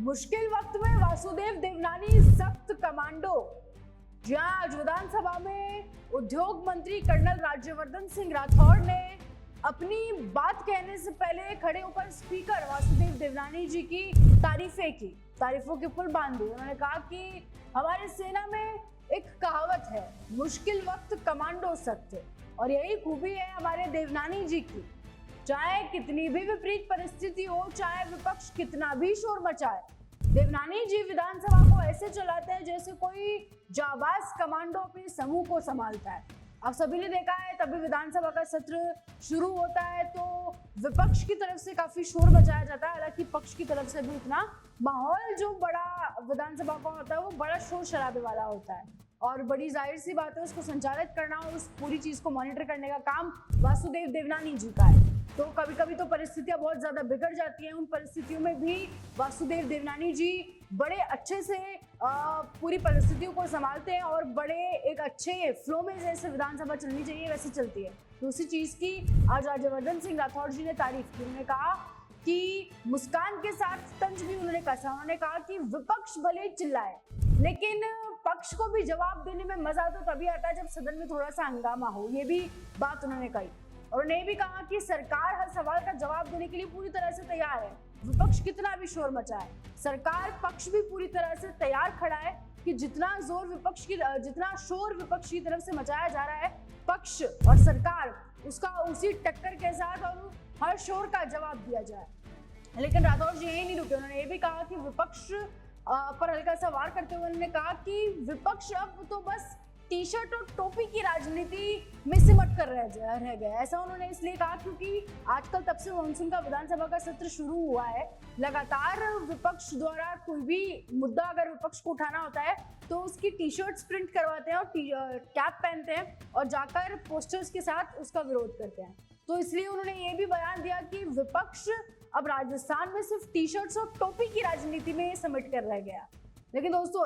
मुश्किल वक्त में वासुदेव देवनानी सख्त कमांडो। जहां आज विधानसभा में उद्योग मंत्री कर्नल राज्यवर्धन सिंह राठौड़ ने अपनी बात कहने से पहले खड़े होकर स्पीकर वासुदेव देवनानी जी की तारीफों के पुल बांध दिए। उन्होंने कहा कि हमारी सेना में एक कहावत है, मुश्किल वक्त कमांडो सख्त, और यही खूबी है हमारे देवनानी जी की। चाहे कितनी भी विपरीत परिस्थिति हो, चाहे विपक्ष कितना भी शोर मचाए, देवनानी जी विधानसभा को ऐसे चलाते हैं जैसे कोई जाबाज कमांडो अपने समूह को संभालता है। आप सभी ने देखा है, तभी विधानसभा का सत्र शुरू होता है तो विपक्ष की तरफ से काफी शोर मचाया जाता है। हालांकि पक्ष की तरफ से भी उतना माहौल जो बड़ा विधानसभा का होता है वो बड़ा शोर शराबे वाला होता है, और बड़ी जाहिर सी बात है उसको संचालित करना, उस पूरी चीज को मॉनिटर करने का काम वासुदेव देवनानी जी का है। तो कभी कभी तो परिस्थितियां बहुत ज्यादा बिगड़ जाती हैं। उन परिस्थितियों में भी वासुदेव देवनानी जी बड़े अच्छे से पूरी परिस्थितियों को संभालते हैं और बड़े एक अच्छे फ्लो में जैसे विधानसभा चलनी चाहिए वैसे चलती है। तो उसी चीज की आज राज्यवर्धन सिंह राठौड़ जी ने तारीफ की। उन्होंने कहा कि मुस्कान के साथ तंज भी उन्होंने कसा। उन्होंने कहा कि विपक्ष भले चिल्लाए लेकिन पक्ष को भी जवाब देने में मजा तो तभी आता है जब सदन में थोड़ा सा हंगामा हो। ये भी बात उन्होंने कही, और उन्होंने भी कहा कि सरकार हर सवाल का जवाब देने के लिए पूरी तरह से तैयार है। विपक्ष कितना भी शोर मचाए, सरकार पक्ष भी पूरी तरह से तैयार खड़ा है कि जितना शोर विपक्ष की तरफ से मचाया जा रहा है, पक्ष और सरकार उसका उसी टक्कर के साथ और हर शोर का जवाब दिया जाए। लेकिन राठौड़ जी यही नहीं रुके। उन्होंने ये भी कहा कि विपक्ष पर हल्का सा वार करते हुए उन्होंने कहा कि विपक्ष अब तो बस टी शर्ट और टोपी की राजनीति में सिमट कर रह गया। ऐसा उन्होंने इसलिए कहा क्योंकि आजकल तब से मानसून का विधानसभा का सत्र शुरू हुआ है, लगातार विपक्ष द्वारा कोई भी मुद्दा अगर विपक्ष को उठाना होता है तो उसकी टी शर्ट्स प्रिंट करवाते हैं और कैप पहनते हैं और जाकर पोस्टर्स के साथ उसका विरोध करते हैं। तो इसलिए उन्होंने ये भी बयान दिया कि विपक्ष अब राजस्थान में सिर्फ टी शर्ट्स और टोपी की राजनीति में सिमट कर रह गया। लेकिन दोस्तों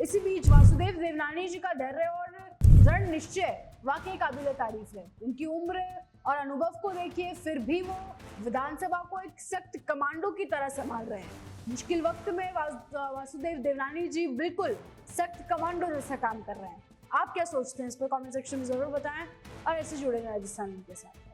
इसी बीच वासुदेव देवनानी जी का धैर्य और दृढ़ निश्चय वाकई काबिले तारीफ है। उनकी उम्र और अनुभव को देखिए, फिर भी वो विधानसभा को एक सख्त कमांडो की तरह संभाल रहे हैं। मुश्किल वक्त में वासुदेव देवनानी जी बिल्कुल सख्त कमांडो जैसा काम कर रहे हैं। आप क्या सोचते हैं इस पर कमेंट सेक्शन में जरूर बताएं और ऐसे जुड़े रहें राजस्थान के साथ।